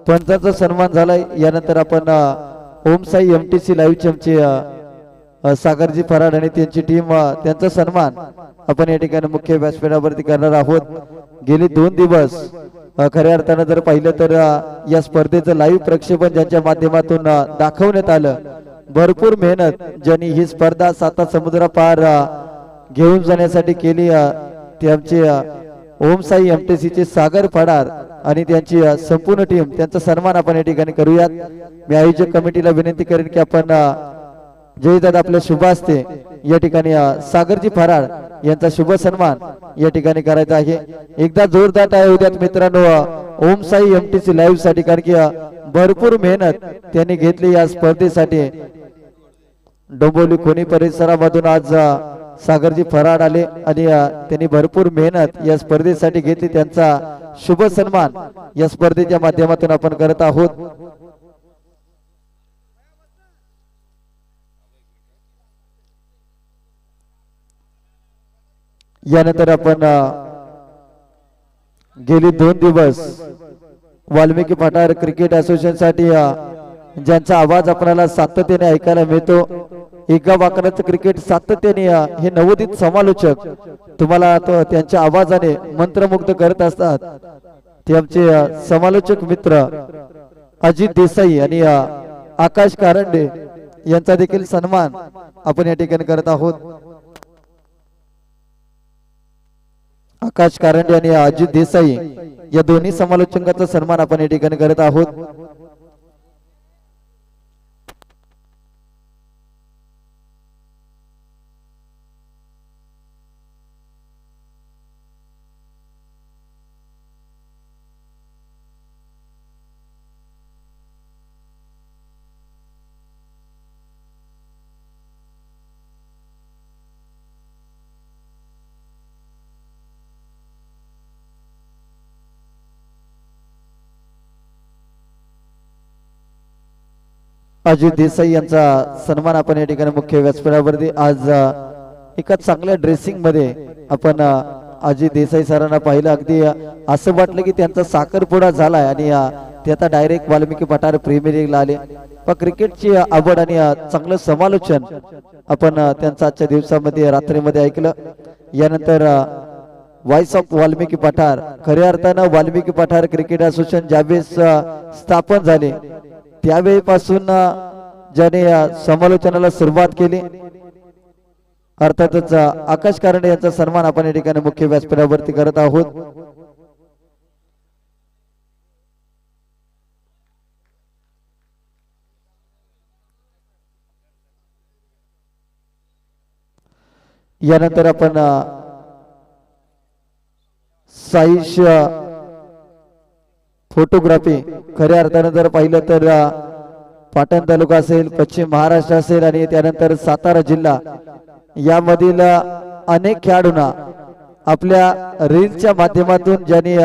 पंचांचा सन्मान झालाय। यानंतर आपण ओमसाई एमटीसी लाईव्ह चॅम्पचे सागरजी फराड आणि त्यांची टीम त्यांचा सन्मान आपण या ठिकाणी मुख्य व्यासपीठावरती करणार आहोत। गेली 2 दिवस खऱ्या अर्थानं जर पाहिलं तर या स्पर्धेचं लाईव्ह प्रक्षेपण ज्यांच्या माध्यमातून दाखवण्यात आलं, भरपूर मेहनत ज्यांनी ही स्पर्धा 7 समुद्र पार घेऊन जाण्यासाठी केली ते आमचे ओमसाई एमटीसीचे सागर फडार आणि त्यांची संपूर्ण टीम, त्यांचा सन्मान आपण या ठिकाणी करूयात। मी आयोजक कमिटीला विनंती करेन की आपण जयदादा आपल्या शुभ हस्ते या ठिकाणी सागरजी फराड यांचा शुभ सन्मान या ठिकाणी करायचा आहे। एकदा जोरदार टाळ्या होऊ द्यात मित्रांनो ओमसाई एमटीसी लाईव्ह साठी, कारण की भरपूर मेहनत त्यांनी घेतली या स्पर्धेसाठी। डोंबिवली खोनी परिसरामधून आज सागरजी फराड आले आणि त्यांनी भरपूर मेहनत या स्पर्धेसाठी घेतली। त्यांचा शुभ सन्मान या स्पर्धेच्या माध्यमातून आपण करत आहोत। यानंतर आपण गेली 2 दिवस वाल्मिकी पठार क्रिकेट असोसिएशन साठी ज्यांचा आवाज आपल्याला सातत्याने ऐकायला मिळतो, एका वाकण्याचं क्रिकेट सातत्याने हे नवोदित समालोचक तुम्हाला त्यांच्या आवाजाने मंत्रमुग्ध करत असतात। ते आमचे समालोचक मित्र अजित देसाई आणि आकाश कारंडे यांचा देखील सन्मान आपण या ठिकाणी करत आहोत। आकाश कारंडे आणि अजित देसाई या दोन्ही समालोचकांचा सन्मान आपण या ठिकाणी करत आहोत। अजित देसाई यांचा सन्मान आपण या ठिकाणी मुख्य व्यासपीठावरती आज एका चांगल्या ड्रेसिंग मध्ये आपण अजित देसाई सरांना पाहिलं। अगदी असं वाटलं की त्यांचा साखरपुडा झालाय आणि ते आता डायरेक्ट वाल्मिकी पठार प्रीमियर लीगला आले। पण क्रिकेटची आवड आणि चांगलं समालोचन आपण त्यांच्या आजच्या दिवसामध्ये रात्रीमध्ये ऐकलं। यानंतर व्हॉइस ऑफ वाल्मिकी पठार, खऱ्या अर्थानं वाल्मिकी पठार क्रिकेट असोसिएशन ज्यावेळेस स्थापन झाले त्यावेळीपासून ज्याने समालोचनाला सुरुवात केली, अर्थातच आकाश कारंडे यांचा सन्मान आपण या ठिकाणी मुख्य व्यासपीठावरती करत आहोत। यानंतर आपण साईश फोटोग्राफी, खऱ्या अर्थानं जर पाहिलं तर पाटण तालुका असेल, पश्चिम महाराष्ट्र असेल आणि त्यानंतर सातारा जिल्हा यामधील अनेक खेळाडूंना आपल्या रील्सच्या माध्यमातून ज्यांनी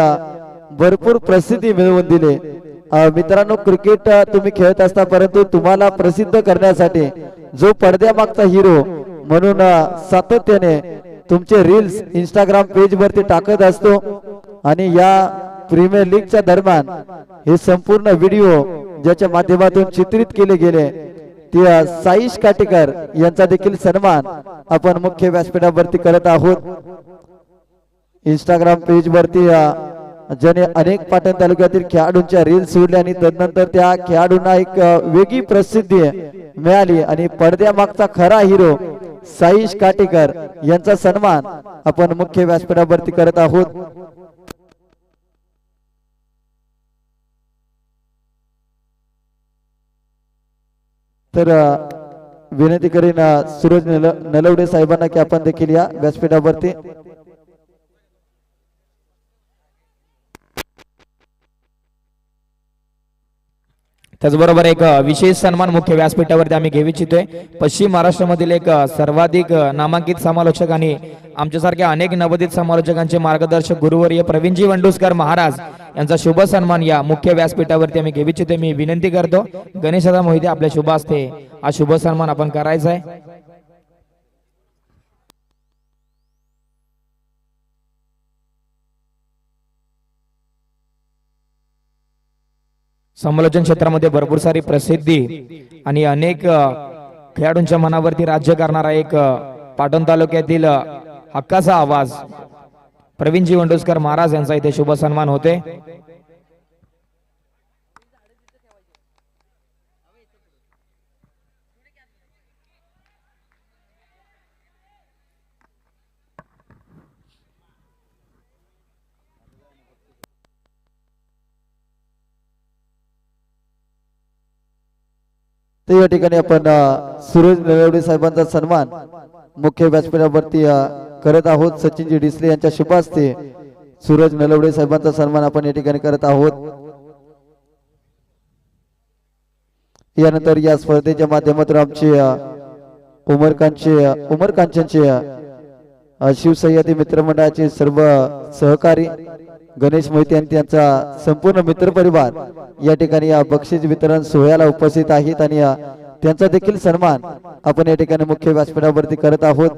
भरपूर प्रसिद्धी मिळवून दिले। मित्रांनो, क्रिकेट तुम्ही खेळत असता, परंतु तुम्हाला प्रसिद्ध करण्यासाठी जो पडद्यामागचा हिरो म्हणून सातत्याने तुमचे रील्स इंस्टाग्राम पेज वरती टाकत असतो आणि या प्रीमियर लीगच्या दरम्यान हे संपूर्ण व्हिडिओ ज्याच्या माध्यमातून चित्रित केले गेले ते साईश काटेकर यांचा देखील सन्मान आपण मुख्य व्यासपीठावरती करत आहोत। इंस्टाग्राम पेज वरती ज्याने अनेक पाटण तालुक्यातील खेळाडूंच्या रील्स सोडल्या आणि तदनंतर त्या खेळाडूंना एक वेगळी प्रसिद्धी मिळाली आणि पडद्यामागचा खरा हिरो साईश काटेकर यांचा सन्मान आपण मुख्य व्यासपीठावरती करत आहोत। तर विनंती करीन सूरज नलवडे साहेबांना की आपण देखील या व्यासपीठावरती त्याचबरोबर एक विशेष सन्मान मुख्य व्यासपीठावरती आम्ही घेऊ इच्छितोय। पश्चिम महाराष्ट्रामधील एक सर्वाधिक नामांकित समालोचक आणि आमच्यासारख्या अनेक नवोदित समालोचकांचे मार्गदर्शक गुरुवर्य प्रवीणजी वंडुस्कर महाराज यांचा शुभ सन्मान या मुख्य व्यासपीठावरती आम्ही घेऊ इच्छितोय। मी विनंती करतो गणेशदादा मोहिते आपल्या शुभ हस्ते हा शुभ सन्मान आपण करायचा आहे। समालोचन क्षेत्रामध्ये भरपूर सारी प्रसिद्धी आणि अनेक खेळाडूंच्या मनावरती राज्य करणारा एक पाटण तालुक्यातील हक्काचा आवाज प्रवीणजी वंडोसकर महाराज यांचा इथे शुभ सन्मान होते. तर या ठिकाणी आपण सूरज नलवडे साहेबांचा सन्मान मुख्य व्यासपीठावरती करत आहोत. सचिनजी डिसले यांच्या शुभ हस्ते सूरज नलवडे साहेबांचा सन्मान आपण या ठिकाणी करत आहोत. यानंतर या स्पर्धेच्या माध्यमातून आमचे उमर कांचनचे शिवसह्याद्री मित्रमंडळाचे सर्व सहकारी गणेश मोहिते आणि त्यांचा संपूर्ण मित्रपरिवार या ठिकाणी या बक्षीस वितरण सोहळ्याला उपस्थित आहेत आणि त्यांचा देखील सन्मान आपण या ठिकाणी मुख्य व्यासपीठावरती करत आहोत.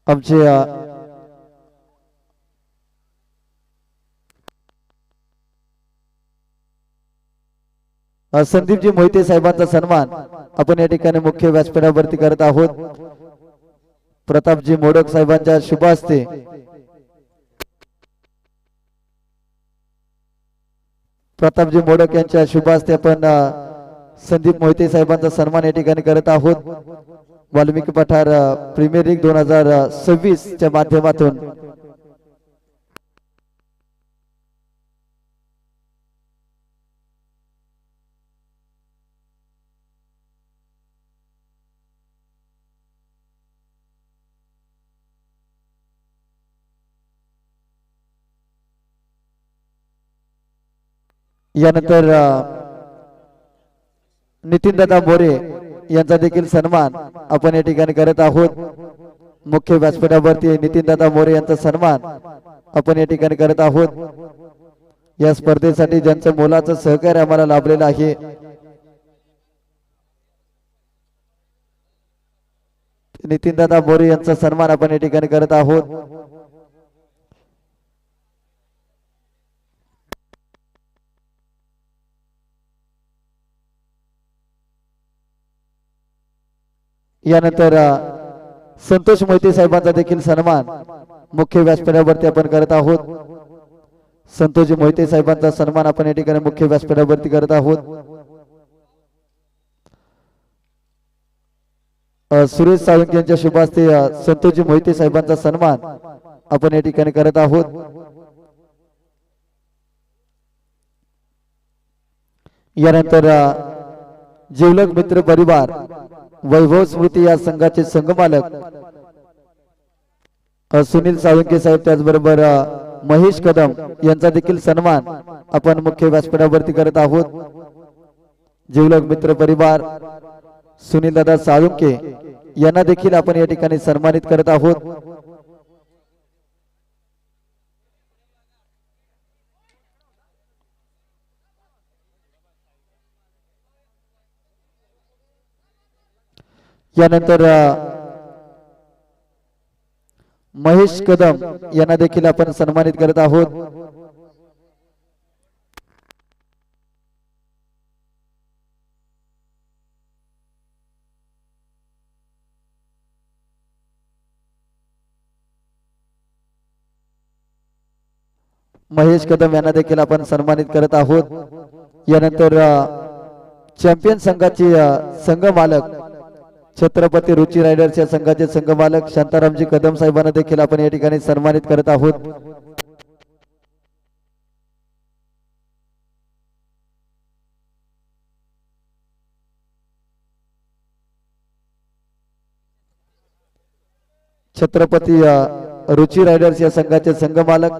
आमचे संदीपजी मोहिते साहेबांचा सन्मान आपण या ठिकाणी मुख्य व्यासपीठावरती करत आहोत. प्रतापजी मोडक साहेबांच्या शुभ हस्ते प्रतापजी मोडक यांच्या शुभ हस्ते आपण संदीप मोहिते साहेबांचा सन्मान या ठिकाणी करत आहोत. वाल्मिकी पठार प्रीमियर लीग 2026 च्या माध्यमातून यानंतर नितीनदादा मोरे यांचा देखील सन्मान आपण या ठिकाणी करत आहोत. मुख्य व्यासपीठावरती नितीनदादा मोरे यांचा सन्मान आपण या ठिकाणी करत आहोत. या स्पर्धेसाठी ज्यांचं मोलाचं सहकार्य आम्हाला लाभलेलं आहे नितीनदादा मोरे यांचा सन्मान आपण या ठिकाणी करत आहोत. यानंतर संतोष मोहिते साहेबांचा देखील सन्मान मुख्य व्यासपीठावरती आपण करत आहोत. संतोष मोहिते साहेबांचा सन्मान आपण या ठिकाणी मुख्य व्यासपीठावरती करत आहोत. सुरेश साळुंके यांच्या शुभ हस्ते संतोषजी मोहिते साहेबांचा सन्मान आपण या ठिकाणी करत आहोत. यानंतर जिवलग मित्र परिवार वैभव स्मृती या संघाचे संघमालक सुनील साळुंके साहेब त्याचबरोबर महेश कदम यांचा देखील सन्मान आपण मुख्य व्यासपीठावरती करत आहोत. जिवलग मित्र परिवार सुनील दादा साळुंके यांना देखील आपण या ठिकाणी सन्मानित करत आहोत. यानंतर महेश कदम यांना देखील आपण सन्मानित करत आहोत. महेश कदम यांना देखील आपण सन्मानित करत आहोत. यानंतर चॅम्पियन संघाचे संघ मालक छत्रपती रुची रायडर्स या संघाचे संघ मालक शांतारामजी कदम साहेबांना देखील आपण या ठिकाणी सन्मानित करत आहोत. छत्रपती रुची रायडर्स या संघाचे संघ मालक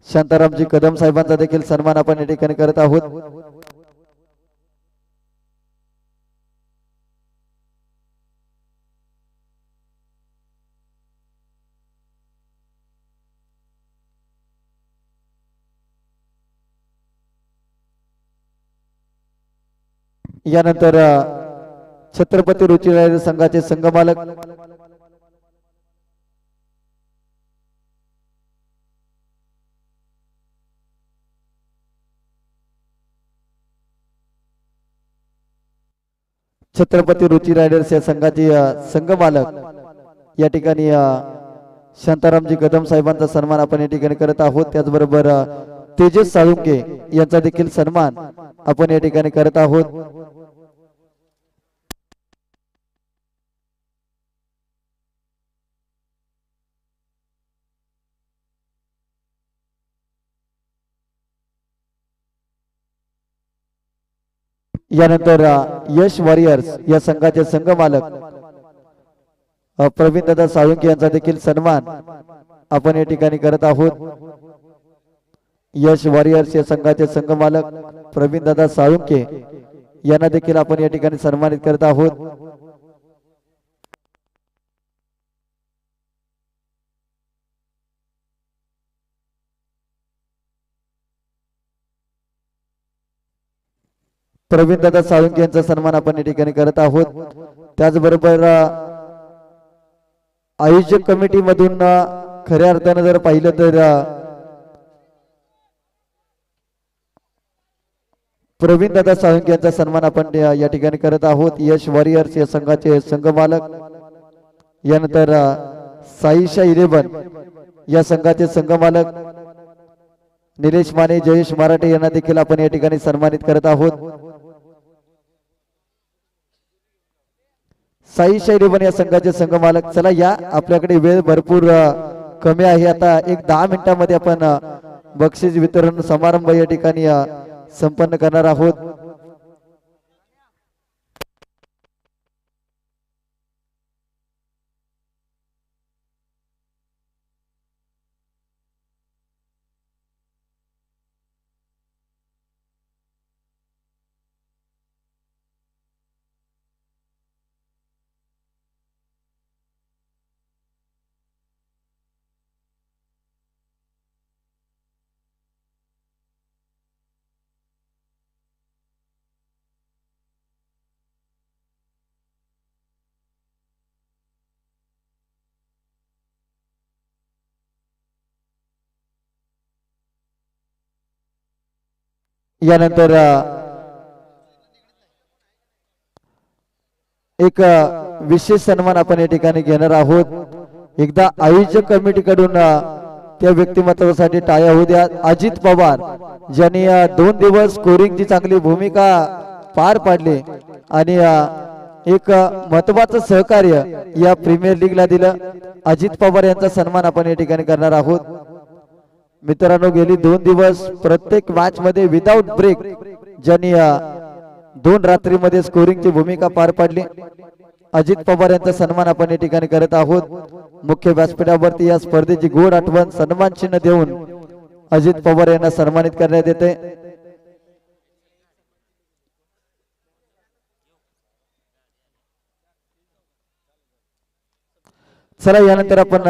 शांतारामजी कदम साहेबांचा देखील सन्मान आपण या ठिकाणी करत आहोत. यानंतर छत्रपती रुची रायडर्स संघाचे संघ मालक छत्रपती रुची रायडर्स या संघाचे संघ मालक या ठिकाणी शांतारामजी कदम साहेबांचा सन्मान आपण या ठिकाणी करत आहोत। त्याचबरोबर तेजस साळुंके यांचा देखील सन्मान आपण या ठिकाणी करत आहोत। यानंतर यश वॉरियर्स या संघाचे संघ मालक प्रवीण दादा साळुंके यांचा देखील सन्मान आपण या ठिकाणी करत आहोत। यश वॉरियर्स या संघाचे संघ मालक प्रवीण दादा साळुंके यांना देखील आपण या ठिकाणी सन्मानित करत आहोत। प्रवीण दादा साळुंके यांचा सन्मान आपण या ठिकाणी करत आहोत। त्याचबरोबर आयोजक कमिटी मधून खऱ्या अर्थाने जर पाहिलं तर प्रवीण दादा साळुंके यांचा सन्मान आपण या ठिकाणी करत आहोत। यश वॉरियर्स या संघाचे संघ मालक, यानंतर साईशा 11 या संघाचे संघ मालक निलेश माने, जयेश मराठे यांना देखील आपण या ठिकाणी सन्मानित करत आहोत। साईशा 11 या संघाचे संघ मालक, चला या आपल्याकडे वेळ भरपूर कमी आहे। आता एक 10 मिनिटांमध्ये आपण बक्षीस वितरण समारंभ या ठिकाणी संपन्न करणार आहोत। यानंतर एक विशेष सन्मान आपण या ठिकाणी घेणार आहोत। एकदा आयोजक कमिटीकडून त्या व्यक्तिमत्वासाठी टाळ्या होऊ द्या। अजित पवार ज्यांनी 2 दिवस स्कोरिंगची चांगली भूमिका पार पाडली आणि एक महत्त्वाचं सहकार्य या प्रीमियर लीगला दिलं। अजित पवार यांचा सन्मान आपण या ठिकाणी करणार आहोत। मित्रांनो, गेली 2 दिवस प्रत्येक मॅच मध्ये विदाउट ब्रेक ज्यांनी 2 रात्रीमध्ये स्कोरिंगची भूमिका पार पाडली, अजित पवार यांचा सन्मान आपण या ठिकाणी करत आहोत। मुख्य व्यासपीठावरती या स्पर्धेची गोड आठवण सन्मान चिन्ह देऊन अजित पवार यांना सन्मानित करण्यात येते। चला यानंतर आपण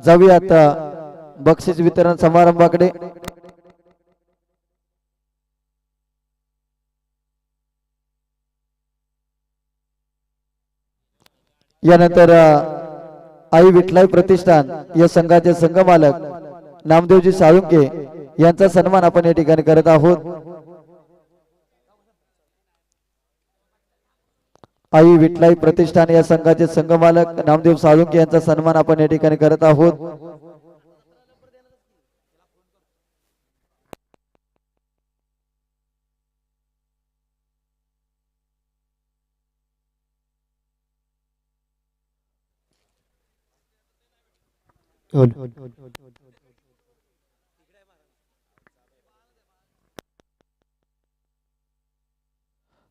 जाऊयात बक्षीस वितरण समारंभाकडे। यानंतर आई विठलाई प्रतिष्ठान या संघाचे संघ मालक नामदेवजी साळुंके यांचा सन्मान आपण या ठिकाणी करत आहोत। आई विठलाई प्रतिष्ठान या संघाचे संघ मालक नामदेव साळुंके यांचा सन्मान आपण या ठिकाणी करत आहोत।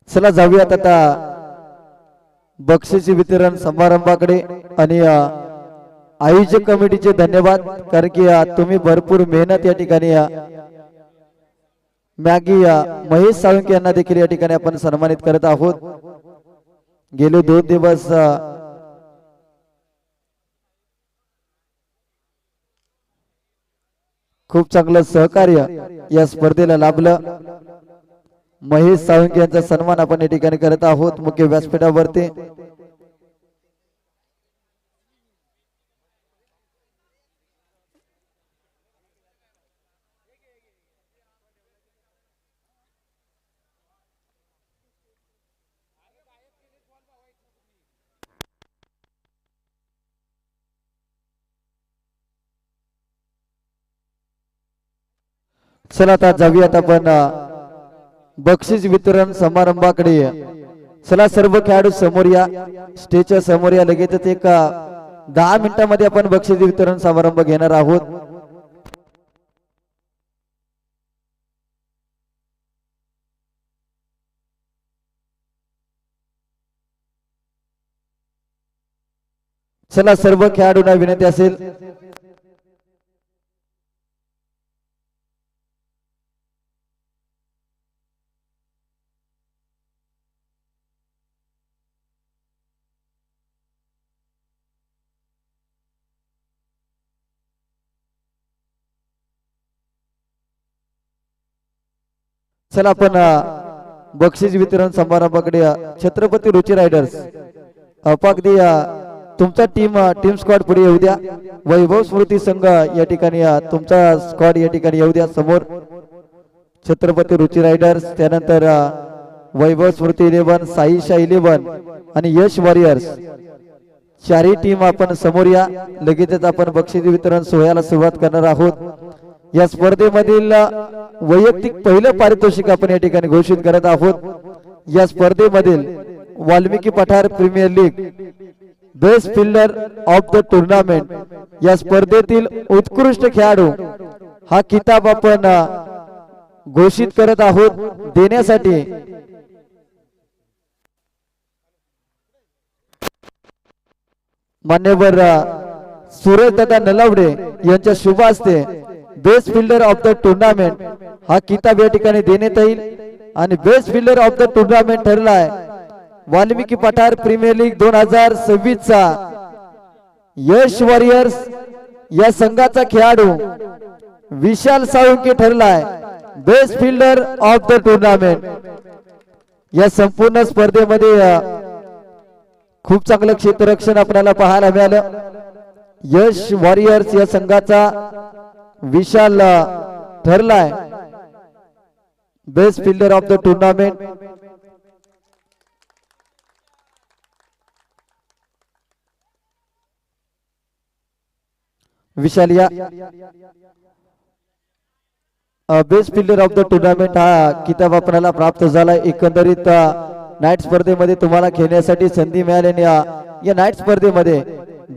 चला जाऊयात आता बक्षीस वितरण समारंभाकडे आणि आयोजक कमिटीचे धन्यवाद, कारण की तुम्ही भरपूर मेहनत या ठिकाणी मॅगी महेश साळुंके यांना देखील या ठिकाणी आपण सन्मानित करत आहोत। गेले 2 दिवस खूप चांगलं सहकार्य या स्पर्धेला लाभलं। महेश साळुंके यांचा सन्मान आपण या ठिकाणी करत आहोत मुख्य व्यासपीठावरती। चला आता जाऊयात आपण बक्षीस वितरण समारंभाकडे. चला सर्व खेळाडू समोर या, स्टेजच्या समोर या. लगेचच एक 10 मिनिटांमध्ये आपण बक्षीस वितरण समारंभ घेणार आहोत. चला सर्व खेळाडूंना विनंती असेल, चला आपण बक्षीस वितरण समारंभाकडे. छत्रपती रुची रायडर्स अपागदी तुमचा टीम स्क्वॉड पुढे येऊ द्या. वैभव स्मृती संघ या ठिकाणी तुमचा स्क्वॉड या ठिकाणी येऊ द्या समोर. छत्रपती रुची रायडर्स, त्यानंतर वैभव स्मृती 11, साईशा 11 आणि यश वॉरियर्स, चारही टीम आपण समोर या. लगेचच आपण बक्षीस वितरण सोहळ्याला सुरुवात करणार आहोत. या स्पर्धेमधील वैयक्तिक पहिलं पारितोषिक आपण या ठिकाणी घोषित करत आहोत. या स्पर्धेमधील Valmiki Pathar premier league best fielder of the tournament या स्पर्धेतील उत्कृष्ट खेळाडू हा किताब आपण घोषित करत आहोत. देण्यासाठी मान्यवर सूरज दादा नलावडे यांच्या शुभ हस्ते best fielder of the tournament हा किताब या ठिकाणी देण्यात येईल. आणि best fielder of the tournament ठरलाय वाल्मिकी पठार प्रीमियर लीग 2026 चा यश वॉरियर्स या संघाचा खेळाडू विशाल साळुंके ठरलाय best fielder of the tournament. या संपूर्ण स्पर्धेमध्ये खूप चांगलं क्षेत्ररक्षण आपल्याला पाहायला मिळालं. यश वॉरियर्स या संघाचा विशाल ठरलाय best fielder of the tournament. Vishal या best fielder of the tournament हा किताब आपल्याला प्राप्त झाला. एकंदरीत नाईट स्पर्धेमध्ये तुम्हाला खेळण्यासाठी संधी मिळाली. या नाईट स्पर्धेमध्ये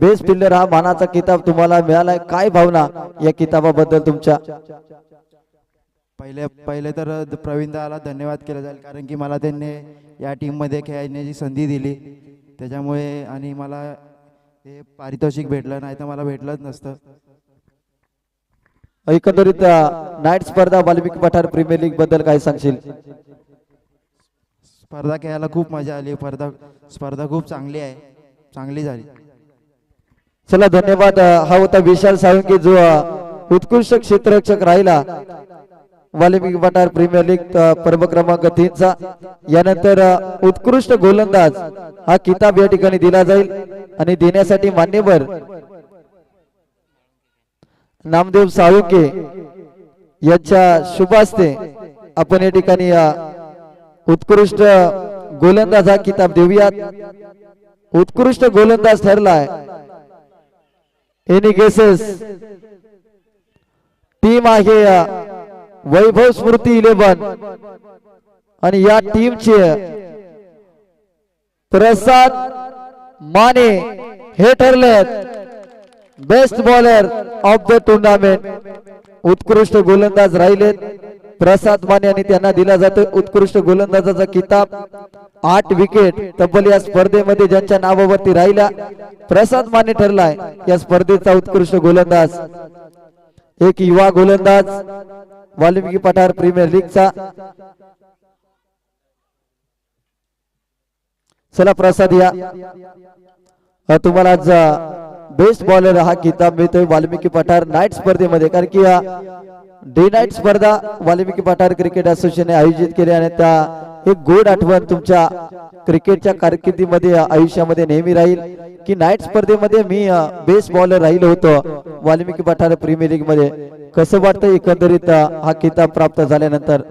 बेस्ट फिल्डर हा मानाचा किताब तुम्हाला मिळालाय. काय भावना या किताबाबद्दल तुमच्या? पहिले तर प्रवीण दाला धन्यवाद केला जाईल, कारण की मला त्यांनी या टीम मध्ये खेळण्याची संधी दिली त्याच्यामुळे, आणि मला हे पारितोषिक भेटलं, नाही तर मला भेटलंच नसतं. एकंदरीत नाईट स्पर्धा वाल्मिकी पठार प्रीमियर लीग बद्दल काय सांगशील? स्पर्धा खेळायला खूप मजा आली. स्पर्धा खूप चांगली झाली. चला धन्यवाद. हा होता विशाल साळुंके जो उत्कृष्ट क्षेत्ररक्षक राहिला वाल्मिकी पठार प्रीमियर लीग पर्व क्रमांक 3 चा. यानंतर उत्कृष्ट गोलंदाज हा किताब या ठिकाणी दिला जाईल. आणि देण्यासाठी मान्यवर नामदेव साळुंके यांच्या शुभ हस्ते आपण या ठिकाणी उत्कृष्ट गोलंदाज हा किताब देऊयात. उत्कृष्ट गोलंदाज ठरलाय एनी गेसेस टीम आहे वैभव स्मृती 11 आणि या टीमचे प्रसाद माने हे ठरलेत best bowler of the tournament. उत्कृष्ट गोलंदाज राहिलेत प्रसाद माने आणि त्यांना दिला जातो उत्कृष्ट गोलंदाजाचा किताब. 8 विकेट तब्बल या स्पर्धेमध्ये ज्यांच्या नावावरती राहिला प्रसाद माने ठरलाय या स्पर्धेचा उत्कृष्ट गोलंदाज. एक युवा गोलंदाज वाल्मिकी पठार प्रीमियर लीगचा. चला प्रसाद या, तुम्हाला आज बेस्ट बॉलर हा किताब मिळतोय वाल्मिकी पठार नाईट स्पर्धेमध्ये. कारण की डे नाईट स्पर्धा वाल्मिकी पठार क्रिकेट असोसिएशनने आयोजित केली आणि त्या एक गोड आठवण तुमच्या क्रिकेटच्या कारकिर्दीमध्ये आयुष्यामध्ये नेहमी राहील की नाईट स्पर्धेमध्ये मी बेस्ट बॉलर राहिलो होतो वाल्मिकी पठार प्रीमियर लीग मध्ये. कसं वाटतं एकंदरीत हा किताब प्राप्त झाल्यानंतर?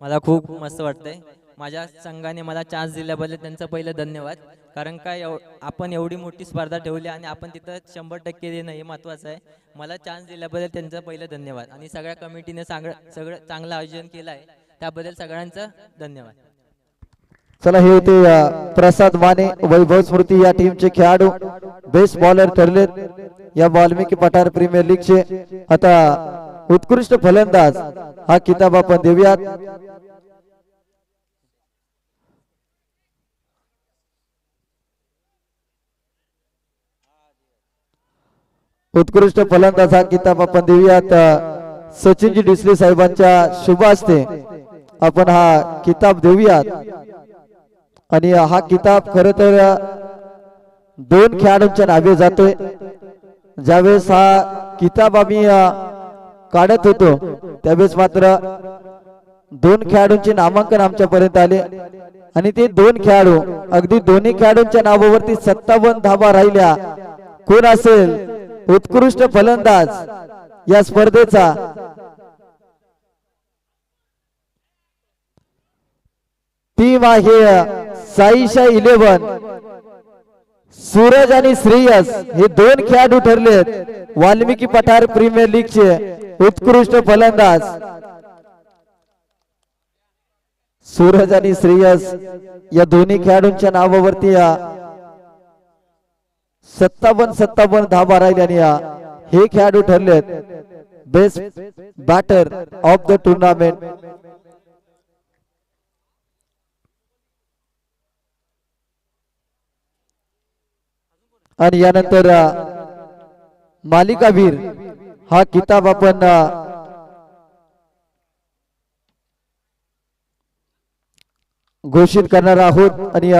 मला खूप मस्त वाटतंय. माझ्या संघाने मला चान्स दिल्याबद्दल त्यांचं पहिलं धन्यवाद. कारण काय आपण एवढी मोठी स्पर्धा ठेवली आणि आपण तिथं 100% देणं हे महत्त्वाचं आहे. मला चान्स दिल्याबद्दल त्यांचं पहिलं धन्यवाद आणि सगळ्या कमिटीने सगळं चांगलं आयोजन केलं आहे त्याबद्दल सगळ्यांचं धन्यवाद. चला हे होते प्रसाद माने वैभव स्मृती या टीमचे खेळाडू बेस्ट बॉलर ठरलेत या वाल्मिकी पठार प्रीमियर लीगचे. आता उत्कृष्ट फलंदाज हा किताब आपण देऊयात. उत्कृष्ट फलंदाज हा किताब आपण देऊयात सचिनजी डिसले साहेबांच्या शुभ हस्ते आपण हा किताब देऊयात. आणि हा किताब खर तर 2 खेळाडूंच्या नावे जातोय. ज्यावेळेस हा किताब आम्ही काढत होतो त्यावेळेस मात्र 2 खेळाडूंचे नामांकन आमच्यापर्यंत आले आणि ते 2 खेळाडू अगदी दोन्ही खेळाडूंच्या नावावरती 57 धावा राहिल्या. कोण असेल उत्कृष्ट फलंदाज या स्पर्धेचा? टीम आहे साईशा 11. सूरज आणि श्रेयस हे 2 खेळाडू ठरलेत वाल्मिकी पठार प्रीमियर लीगचे उत्कृष्ट फलंदाज. सूरज आणि श्रेयस या दोन्ही खेळाडूंच्या नावावरती 57 धावा राहिल्या आणि हे खेळाडू ठरलेत best batter of the tournament. आणि यानंतर मालिकावीर हा किताब आपण घोषित करणार आहोत. आणि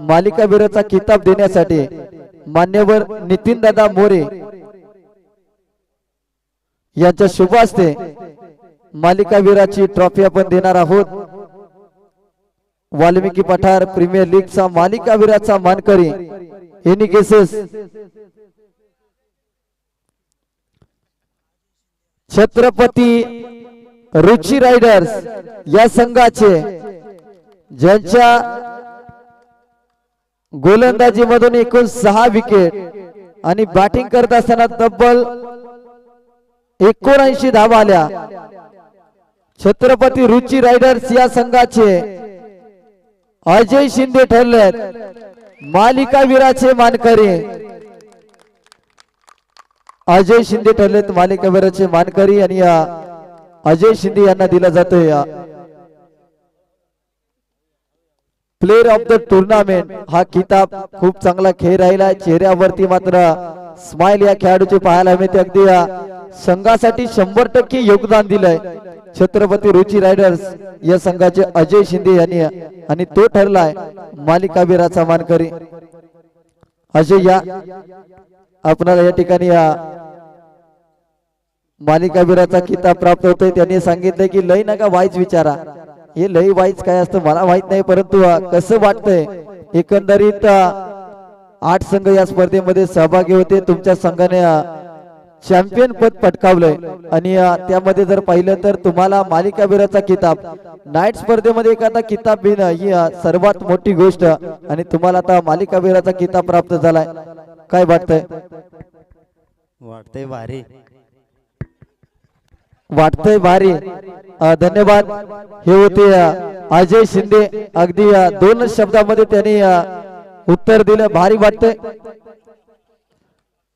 मालिकावीराचा किताब देण्यासाठी मान्यवर नितीन दादा मोरे यांच्या शुभ हस्ते मालिकावीराची ट्रॉफी आपण देणार आहोत. वाल्मिकी पठार प्रीमियर लीगचा मालिकावीराचा मानकरी एनी केसेस छत्रपती रुची रायडर्स या संघाचे ज्यांच्या गोलंदाजी मधून एकूण 6 विकेट आणि बॅटिंग करत असताना तब्बल 79 धावा आल्या. छत्रपती रुची रायडर्स या संघाचे अजय शिंदे ठरलेत मालिकावीराचे मानकरी. अजय शिंदे ठरलेत मालिकावीराचे मानकरी आणि अजय शिंदे यांना दिला जातोय प्लेयर ऑफ द टुर्नामेंट हा किताब. खूप चांगला खेळ राहिला. चेहऱ्यावरती मात्र स्माइल या खेळाडूचे पाहायला मिळते. अगदी संघासाठी 100% योगदान दिलंय छत्रपती रुची रायडर्स या संघाचे अजय शिंदे यांनी आणि तो ठरलाय मालिकावीराचा मानकरी. अजय या आपल्याला या ठिकाणी मालिकावीराचा किताब प्राप्त होतोय. त्यांनी सांगितलं की लय नका वाईच विचारा. हे लय वाईच काय असतं मला माहित नाही, परंतु कसं वाटतंय एकंदरीत 8 संघ या स्पर्धेमध्ये सहभागी होते. तुमच्या संघाने चॅम्पियन पद पटकावलंय आणि त्यामध्ये जर पाहिलं तर तुम्हाला मालिकावीराचा किताब नाईट स्पर्धेमध्ये एखादा किताब घेणं ही सर्वात मोठी गोष्ट आणि तुम्हाला आता मालिकावीराचा किताब प्राप्त झालाय. काय वाटतंय? वाटतंय भारी. वाटतंय भारी. धन्यवाद. हे होते अजय शिंदे. अगदी 2 शब्दामध्ये त्यांनी उत्तर दिलं. भारी वाटतंय.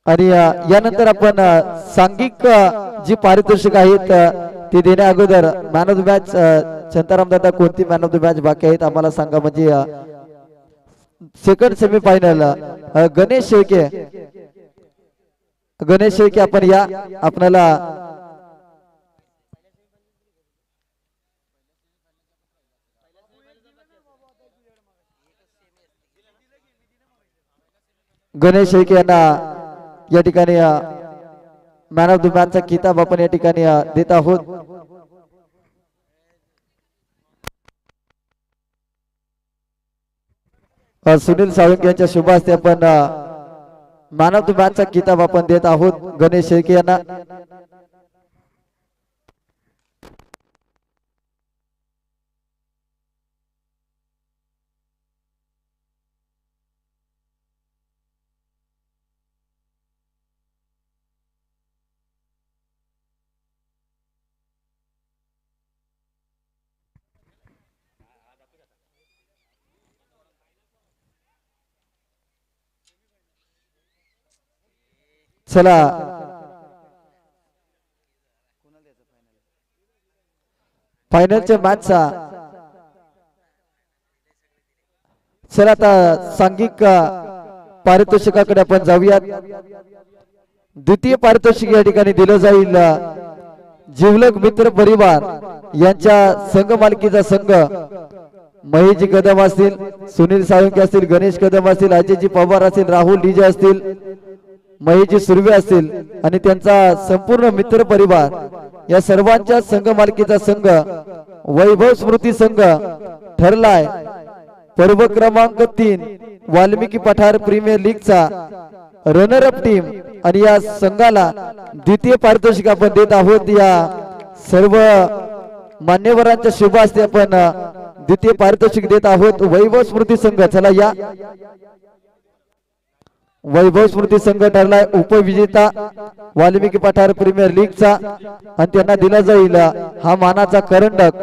आणि यानंतर आपण सांघिक जी पारितोषिक आहेत ती देण्या अगोदर man of the match Shantaram दादा कोणती मॅन ऑफ द मॅच बाकी आहेत आम्हाला सांगा. म्हणजे सेकंड सेमीफायनल गणेश शेळके. गणेश शेळके आपण या आपल्याला गणेश शेळके यांना या ठिकाणी मॅन ऑफ द मॅच चा किताब आपण या ठिकाणी देत आहोत. सुनील साळुंके यांच्या शुभ हस्ते आपण मॅन ऑफ द मॅच चा किताब आपण देत आहोत गणेश शेळके यांना. चला फायनलच्या मॅचचा चला आता सांघिक पारितोषिकाकडे आपण जाऊयात. द्वितीय पारितोषिक या ठिकाणी दिलं जाईल जिवलग मित्र परिवार यांच्या संघ मालकीचा संघ. महेशजी कदम असतील, सुनील साळुंके असतील, गणेश कदम असतील, अजयजी पवार असतील, राहुल डीजे असतील, महेशजी सुर्वे असतील आणि त्यांचा संपूर्ण मित्र परिवार या सर्वांच्या संघ मालकीचा संघ वैभव स्मृती संघ ठरलाय पर्व क्रमांक 3 Valmiki Pathar premier लीगचा runner up team. आणि या संघाला द्वितीय पारितोषिक आपण देत आहोत. या सर्व मान्यवरांच्या शुभ हस्ते आपण द्वितीय पारितोषिक देत आहोत. वैभव स्मृती संघ चला या वैभव स्मृती संघ ठरलाय उपविजेता वाल्मिकी पठार प्रीमियर लीगचा आणि त्यांना दिला जाईल हा मानाचा करंडक.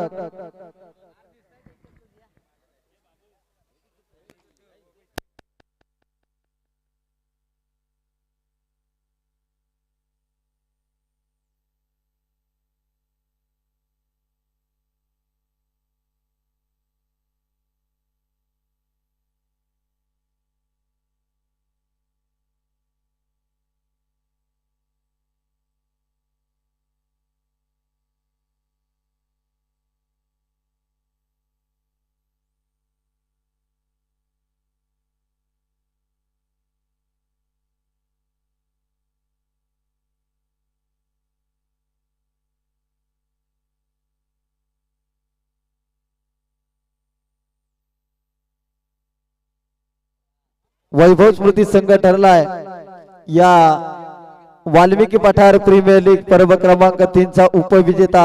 वैभव स्मृती संघ ठरलाय या वाल्मिकी पठार प्रीमियर लीग पर्व क्रमांक 3 चा उपविजेता.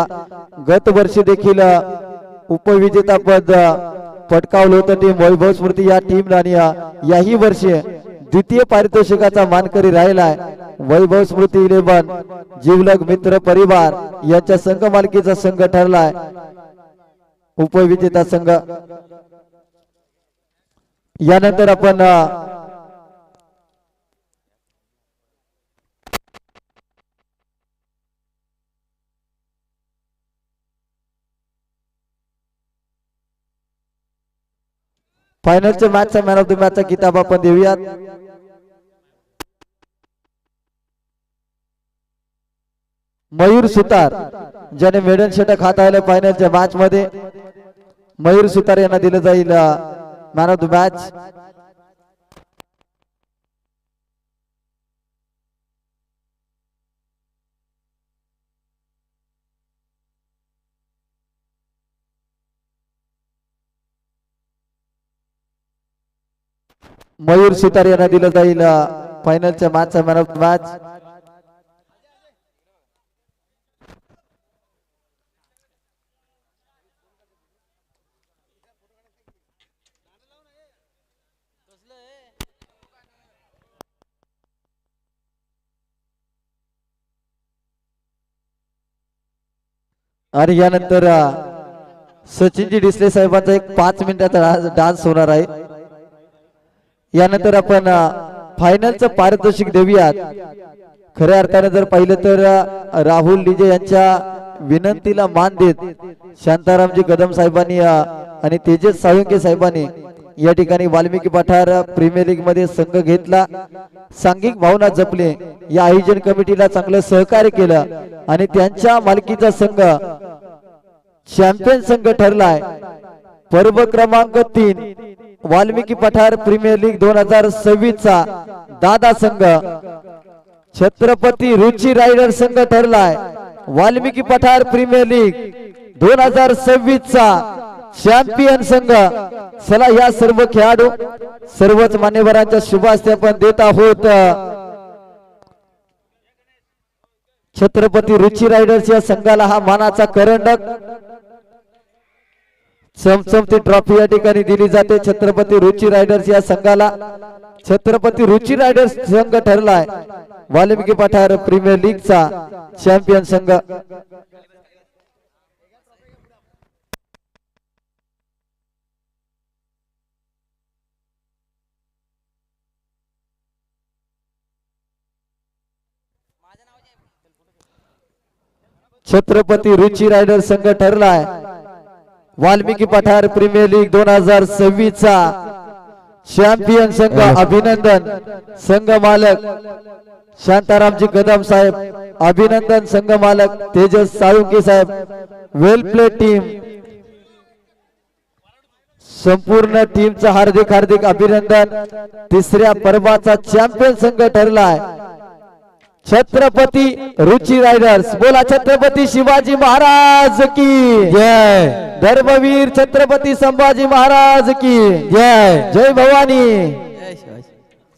गत वर्षी देखील उपविजेता पद पटकावलं होतं टीम वैभव स्मृती या टीमला आणि याही वर्षी द्वितीय पारितोषिकाचा मानकरी राहिलाय वैभव स्मृती 11 जिवलग मित्र परिवार यांच्या संघ मालकीचा संघ ठरलाय उपविजेता संघ. यानंतर आपण फायनलच्या मॅचचा मॅन ऑफ द मॅचचा किताब आपण देऊयात. मयूर सुतार ज्याने मेडल षटक हाताळले फायनलच्या मॅच मध्ये मयूर सुतार यांना दिलं जाईल man of the match. Mayur सुतार यांना दिलं जाईल फायनलच्या मॅचचा मॅन ऑफ द मॅच. आणि यानंतर सचिनजी डिसले साहेबांचा एक 5 मिनिटाचा डान्स होणार आहे. यानंतर आपण फायनलचं पारितोषिक देऊयात. खऱ्या अर्थाने जर पाहिलं तर राहुल डीजे यांच्या विनंतीला मान देत शांतारामजी कदम साहेबांनी आणि तेजस साळुंके साहेबांनी या ठिकाणी वाल्मिकी पठार प्रीमियर लीग मध्ये संघ घेतला. सांघिक भावना जपले, या आयोजन कमिटीला चांगलं सहकार्य केलं आणि त्यांच्या मालकीचा संघ चॅम्पियन संघ ठरलाय पर्व क्रमांक 3 वाल्मिकी पठार प्रीमियर लीग 2026 चा दादा संघ छत्रपती रुची रायडर संघ ठरलाय वाल्मिकी पठार प्रीमियर लीग 2026 चा चॅम्पियन संघ. चला या सर्व खेळाडू सर्वच मान्यवरांच्या शुभ हस्ते आपण देत आहोत छत्रपती रुची रायडर्स या संघाला हा मानाचा करंडक. चमचमती ट्रॉफी या ठिकाणी दिली जाते छत्रपती रुची रायडर्स या संघाला. छत्रपती रुची रायडर्स संघ ठरलाय वाल्मिकी पठार प्रीमियर लीगचा चॅम्पियन संघ. छत्रपती रुची रायडर संघ ठरलाय वाल्मिकी पठार प्रीमियर लीग 2026 चा चॅम्पियन संघ. अभिनंदन संघ मालक शांतारामजी कदम साहेब, अभिनंदन संघ मालक तेजस साळुंके साहेब. वेल प्ले टीम, संपूर्ण टीमचं हार्दिक हार्दिक अभिनंदन. तिसऱ्या पर्वाचा चॅम्पियन संघ ठरलाय छत्रपती रुची रायडर्स. बोला छत्रपती शिवाजी महाराज की जय. धर्मवीर छत्रपती संभाजी महाराज की जय. जय भवानी.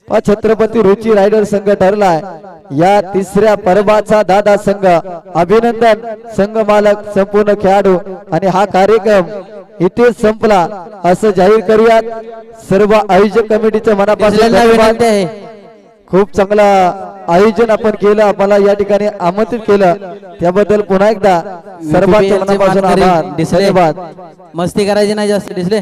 छत्रपती रुची रायडर संघ ठरलाय या तिसऱ्या पर्वाचा दादा संघ. अभिनंदन संघ मालक, संपूर्ण खेळाडू. आणि हा कार्यक्रम इथे संपला असं जाहीर करूयात. सर्व आयोजक कमिटीच्या मनापासून धन्यवाद. खूप चांगला आयोजन आपण केलं, आम्हाला या ठिकाणी आमंत्रित केलं त्याबद्दल पुन्हा एकदा सर्वांच्या मनापासून आभार. धन्यवाद. मस्ती करायची नाही जास्त दिसले.